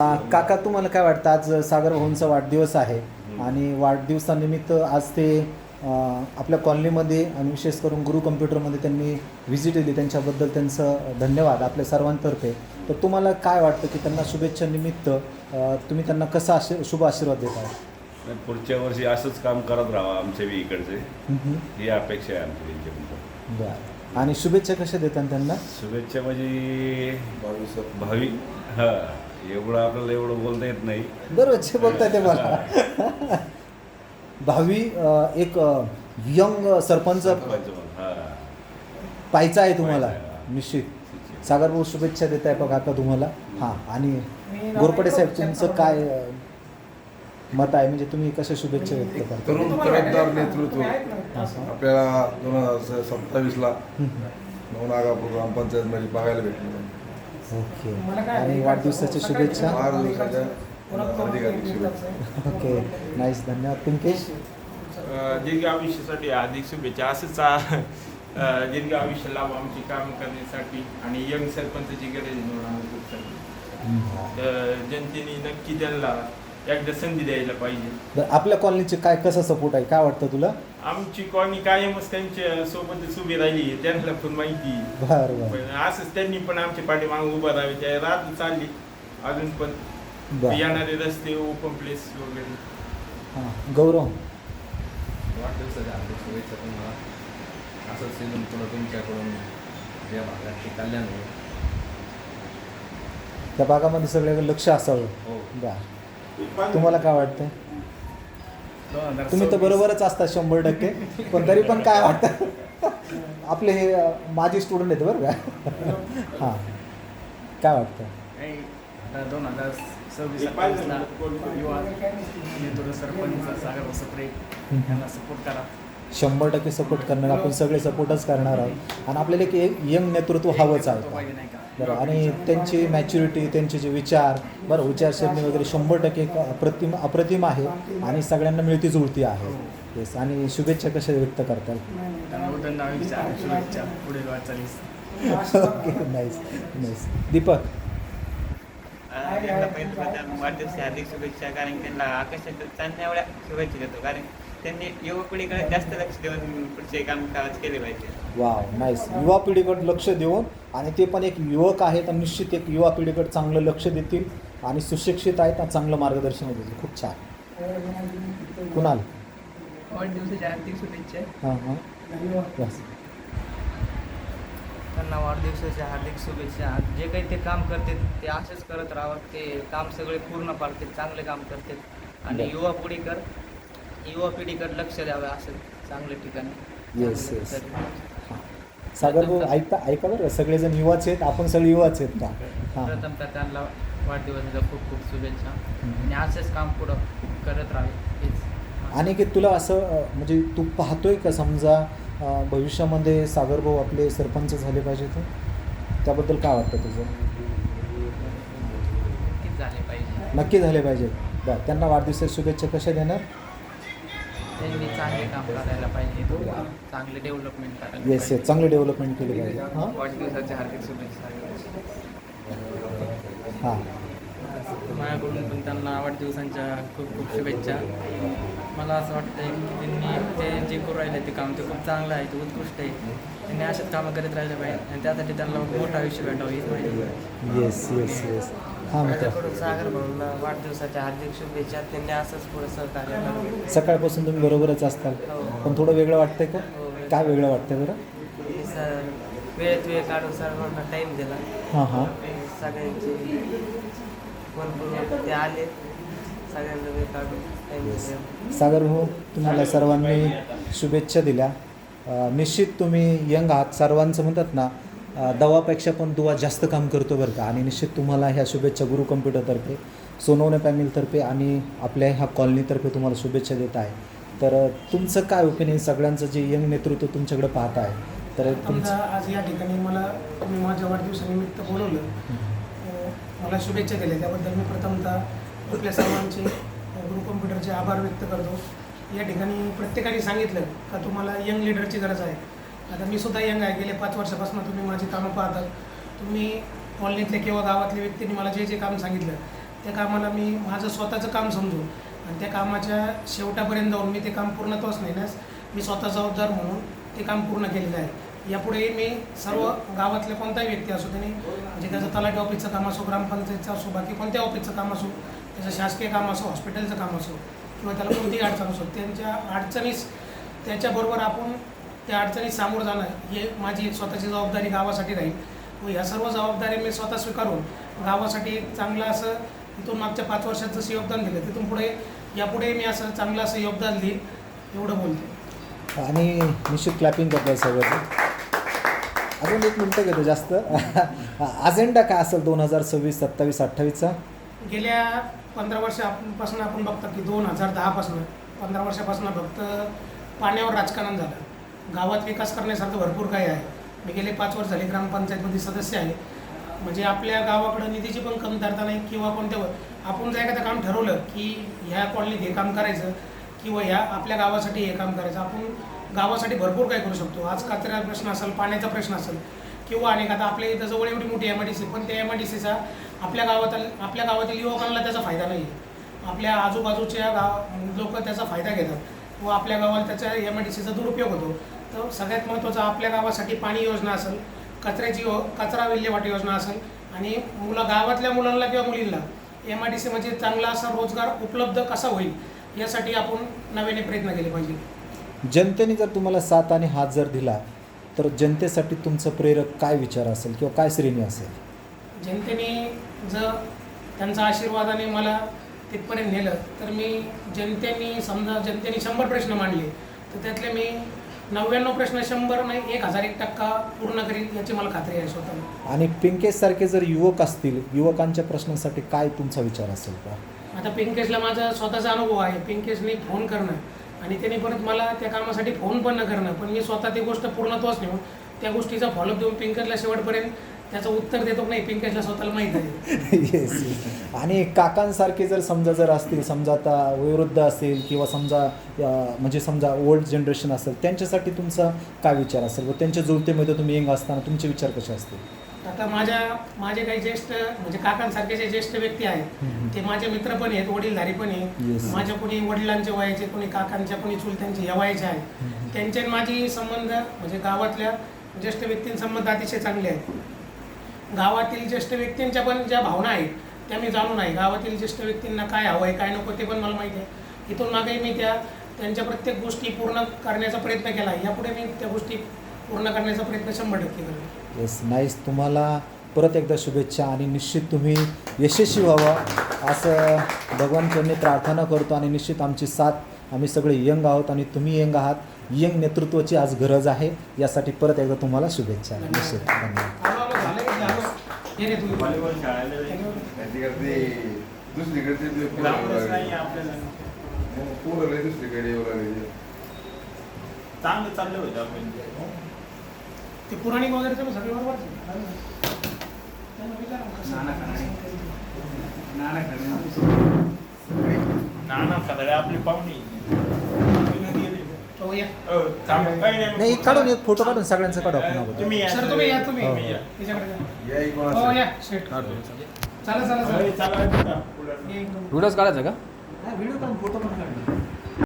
काका तुम्हाला काय वाटतं आज सागर भाऊंचा वाढदिवस आहे आणि वाढदिवसानिमित्त आज ते आपल्या कॉलनीमध्ये आणि विशेष करून गुरु कम्प्युटरमध्ये त्यांनी व्हिजिट दिली त्यांच्याबद्दल त्यांचं धन्यवाद आपल्या सर्वांतर्फे. तर तुम्हाला काय वाटतं की त्यांना शुभेच्छानिमित्त तुम्ही त्यांना कसा शुभ आशीर्वाद देत आहे? पुढच्या वर्षी असंच काम करत राहावं आमच्या इकडचे ही अपेक्षा आहे आमची त्यांच्याकडून. बरं. आणि शुभेच्छा कशा देतात त्यांना? शुभेच्छा म्हणजे भावी हां एवढं आपल्याला एवढं बोलता येत नाही. बरोबर जे बोलताय ते मला भावी एक यंग सरपंच पाहायचा आहे तुम्हाला निश्चित. सागर भाऊ शुभेच्छा देत आहे बघा आता तुम्हाला. हां आणि गोरपडे साहेब तुमचं काय मत आहे म्हणजे तुम्ही कशा शुभेच्छा व्यक्त करता? तरुण तडफदार नेतृत्व आपल्याला 2027ला नवनागापूर ग्रामपंचायतमध्ये बघायला भेटलं. ओके. आणि वाढदिवसाच्या शुभेच्छा. ओके नाईस धन्यवाद. पिंकेश दीर्घ आयुष्यासाठी हार्दिक शुभेच्छा. असंच दीर्घ आयुष्य लाभ आमची काम करण्यासाठी आणि यंग सरपंचाची गरज तर जनतेने नक्की त्यांना एकदा संधी द्यायला पाहिजे. आपल्या कॉलनीचे काय कसा सपोर्ट आहे काय वाटतं तुला? आमची कॉलनी कायमच त्यांच्या सोबतच उभी राहिली त्यांना पण माहिती. बरं पण असंच त्यांनी पण आमच्या पाठीमागे उभं राहावे. त्या रात चालली अजून पण येणारे रस्ते ओपन प्लेस वगैरे. हां गौरव वाढदिवसाच्या हार्दिक शुभेच्छा तुम्हाला. असंच सीझन पुढं तुमच्याकडून ज्या भागात कल्याण होईल त्या भागामध्ये सगळ्याकडे लक्ष असावं. हो. बरं तुम्हाला काय वाटतं? तुम्ही तर बरोबरच असता 100%. पण तरी पण काय वाटतं आपले हे माझे स्टुडंट आहेत बरं का. हां काय वाटतं? 2026-27ला युवा नेतृत्व सरपंच सागर सप्रे यांना सपोर्ट करा. 100% सपोर्ट करणार आपण सगळे सपोर्टच करणार आहोत. आणि आपल्याला एक यंग नेतृत्व हवंच आहे बरं. आणि त्यांची मॅच्युरिटी त्यांचे जे विचार बरं विचारसरणी वगैरे 100% अप्रतिम आहे आणि सगळ्यांना मिळती जुळती आहे. येस. आणि शुभेच्छा कशा व्यक्त करताल? शुभेच्छा पुढील वाटचालीस. Okay nice nice. दीपक वाढदिवसाच्या हार्दिक शुभेच्छा. कारण त्यांना आकाशात चांगल्या एवढ्या शुभेच्छा देतो कारण त्यांनी युवा पिढीकडे जास्त लक्ष देऊन पुढचे काम केले पाहिजे. Wow nice. युवा पिढीकडे लक्ष देऊन आणि ते पण एक युवक आहेत आणि निश्चित एक युवा पिढीकडे चांगलं लक्ष देतील आणि सुशिक्षित आहेत आणि चांगलं मार्गदर्शन देतील. खूप छान. कुणाल वाढदिवसाच्या हार्दिक शुभेच्छा. हां हां यस. त्यांना वाढदिवसाच्या हार्दिक शुभेच्छा. जे काही ते काम करतात ते असंच करत राहावं. ते काम सगळे पूर्ण पाडतात चांगले काम करतात आणि युवा पिढीकडे लक्ष द्यावं असं चांगल्या ठिकाणी. Yes yes. हां सागर भाऊ ऐका बरं सगळेजण युवाच आहेत आपण सगळे युवाच आहेत का? हां प्रथमतः त्यांना वाढदिवसाच्या खूप खूप शुभेच्छा आणि असंच काम पुढं करत राहावे हेच. आणि की तुला असं म्हणजे तू पाहतोय का समजा भविष्यामध्ये सागर भाऊ आपले सरपंच झाले पाहिजे तर त्याबद्दल काय वाटतं तुझं? नक्कीच झाले पाहिजे. नक्की झाले पाहिजेत. बरं त्यांना वाढदिवसाच्या शुभेच्छा कशा देणार? त्यांनी चांगले काम करायला पाहिजे. चांगले डेव्हलपमेंट करायला येस येस चांगले डेव्हलपमेंट केली पाहिजे. हां वाढदिवसाच्या हार्दिक शुभेच्छा. हां माझ्याकडून पण त्यांना वाढदिवसांच्या खूप खूप शुभेच्छा. मला असं वाटतं की त्यांनी ते जे करू राहिले ते काम ते खूप चांगलं आहे ते उत्कृष्ट आहे. त्यांनी अशाच कामं करत राहिले पाहिजे आणि त्यासाठी त्यांना मोठं आयुष्य भेटावं हीच माहिती. Yes yes yes. हां मित्र सागर भाऊंना वाढदिवसाच्या हार्दिक शुभेच्छा. त्यांनी असंच पुढं सहकार्य करावं. सकाळपासून तुम्ही बरोबरच असताल पण थोडं वेगळं वाटतंय का? काय वेगळं वाटतंय बरं? सर वेळेत वेळ काढून सर्वांना टाईम दिला. हां हां सगळ्यांचे कोण ते आले सगळ्यांना वेळ काढून टाईम दिला. सागर भाऊ तुम्हाला सर्वांनी शुभेच्छा दिल्या. निश्चित तुम्ही यंग आहात सर्वांचं म्हणतात ना दवापेक्षा पण दुवा जास्त काम करतो बरं का. आणि निश्चित तुम्हाला ह्या शुभेच्छा गुरु कम्प्युटरतर्फे सोनवणे फॅमिलीतर्फे आणि आपल्या ह्या कॉलनीतर्फे तुम्हाला शुभेच्छा देत आहे. तर तुमचं काय ओपिनियन सगळ्यांचं जे यंग नेतृत्व तुमच्याकडे पाहत आहे तर तुमचं आज या ठिकाणी मला तुम्ही माझ्या वाढदिवसानिमित्त बोलवलं मला शुभेच्छा दिल्या त्याबद्दल मी प्रथमतः आपल्या सर्वांचे गुरु कम्प्युटरचे आभार व्यक्त करतो. या ठिकाणी प्रत्येकाने सांगितलं का तुम्हाला यंग लीडरची गरज आहे. आता मी सुद्धा यंग आहे. गेले 5 वर्षापासून तुम्ही माझी कामं पाहतात. तुम्ही कॉलनीतल्या किंवा गावातल्या व्यक्तींनी मला जे जे काम सांगितलं त्या कामाला मी माझं स्वतःचं काम समजून आणि त्या कामाच्या शेवटापर्यंत जाऊन मी ते काम पूर्णत्वास नेण्यास मी स्वतः जबाबदार म्हणून ते काम पूर्ण केलेलं आहे. यापुढेही मी सर्व गावातले कोणताही व्यक्ती असो, त्यांनी म्हणजे त्याचं तलाठी ऑफिसचं काम असो, ग्रामपंचायतचं असो, बाकी कोणत्या ऑफिसचं काम असो, त्याचं शासकीय काम असो, हॉस्पिटलचं काम असो किंवा त्याला कोणतीही अडचण असो, त्यांच्या अडचणीस त्याच्याबरोबर आपण त्या अडचणीत सामोरं जाणं हे माझी एक स्वतःची जबाबदारी गावासाठी राहील व ह्या सर्व जबाबदारी मी स्वतः स्वीकारून गावासाठी एक चांगलं असं इथून मागच्या 5 वर्षात जसं योगदान दिलं तिथून पुढे यापुढे मी असं चांगलं असं योगदान देईन एवढं बोलतो. आणि निश्चित क्लॅपिंग करताय सगळं. अजून 1 मिनटं घेतो जास्त. अजेंडा काय असेल 2026, 27, 28चा? गेल्या 15 वर्षापासून आपण बघतो की 2010पासून 15 वर्षापासून फक्त पाण्यावर राजकारण झालं. गावात विकास करण्यासारखं भरपूर काही आहे. मी गेले 5 वर्ष झाले ग्रामपंचायतमध्ये सदस्य आहे. म्हणजे आपल्या गावाकडं निधीची पण कमतरता नाही किंवा कोणत्या आपण जर एखादं काम ठरवलं की ह्या कॉलनीत हे काम करायचं किंवा ह्या आपल्या गावासाठी हे काम करायचं, आपण गावासाठी भरपूर काही करू शकतो. आज कचरा प्रश्न असेल, पाण्याचा प्रश्न असेल किंवा अनेक आता आपल्या इथं जवळ एवढी मोठी MIDC पण त्या MIDCचा आपल्या गावातील युवकांना त्याचा फायदा नाही आहे. आपल्या आजूबाजूच्या लोक त्याचा फायदा घेतात व आपल्या गावाला त्याच्या MIDCचा दुरुपयोग होतो. तर सगळ्यात महत्त्वाचं आपल्या गावासाठी पाणी योजना असेल, कचरा विल्हेवाट योजना असेल आणि गावातल्या मुलांना किंवा मुलींना MIDC म्हणजे चांगला असा रोजगार उपलब्ध कसा होईल यासाठी आपण नव्याने प्रयत्न केले पाहिजे. जनतेने जर तुम्हाला साथ आणि हात जर दिला तर जनतेसाठी तुमचं प्रेरक काय विचार असेल किंवा काय श्रेणी असेल? जनतेने जर त्यांचा आशीर्वादाने मला तिथपर्यंत नेलं तर मी जनतेने 100 प्रश्न मांडले तर त्यातले मी 99 प्रश्न 100 नाही 1001% पूर्ण करीन याची मला खात्री आहे स्वतःला. आणि पिंकेशसारखे जर युवक असतील, युवकांच्या प्रश्नांसाठी काय तुमचा विचार असेल का? आता पिंकेशला माझा स्वतःचा अनुभव आहे. पिंकेशने फोन करणं आणि त्याने परत मला त्या कामासाठी फोन पण न करणं, पण मी स्वतः ती गोष्ट पूर्णत्वास नेऊन त्या गोष्टीचा फॉलोअप देऊन पिंकेशला शेवटपर्यंत त्याचं उत्तर देतो नाही पिंकेशला स्वतःला माहीत आहे. येस. आणि काकांसारखे जर असतील, समजा आता वयोवृद्ध असेल किंवा समजा ओल्ड जनरेशन असेल, त्यांच्यासाठी तुमचा काय विचार असेल व त्यांच्या जुळतेमध्ये तुम्ही यंग असताना तुमचे विचार कसे असतील? आता माझे काही ज्येष्ठ म्हणजे काकांसारखे जे ज्येष्ठ व्यक्ती आहेत ते माझे मित्र पण आहेत, वडीलधारी पण आहेत. माझ्या कोणी वडिलांचे वयाचे, कोणी काकांच्या, कोणी चुलत्यांचे या वयाचे आहेत. त्यांचे माझी संबंध म्हणजे गावातल्या ज्येष्ठ व्यक्तींसंबंध अतिशय चांगले आहेत. गावातील ज्येष्ठ व्यक्तींच्या पण ज्या भावना आहेत त्या मी जाणून आहे. गावातील ज्येष्ठ व्यक्तींना काय हवं आहे काय नको ते पण मला माहिती आहे. इथून मागेही मी त्यांच्या प्रत्येक गोष्टी पूर्ण करण्याचा प्रयत्न केला आहे. यापुढे मी त्या गोष्टी पूर्ण करण्याचा प्रयत्न 100% करेन. Yes, nice. तुम्हाला परत एकदा शुभेच्छा आणि निश्चित तुम्ही यशस्वी व्हावं असं भगवानकडे प्रार्थना करतो. आणि निश्चित आमची साथ, आम्ही सगळे यंग आहोत आणि तुम्ही यंग आहात. यंग नेतृत्वाची आज गरज आहे. यासाठी परत एकदा तुम्हाला शुभेच्छा. निश्चित धन्यवाद. चांगलं चाललं होतं आपण ते पुराणिक वगैरे तर सगळे बरोबर. नाना खदडे आपली पाहुणी नाही, काढून एक फोटो काढून सगळ्यांचा काढू आपण अगोदर. तुम्ही या. सर तुम्ही या, तुम्ही हो. याच्याकडे या इकडून हो असं. या शेट. चला व्हिडिओच काढायचा का? व्हिडिओ काढून फोटो पण काढू.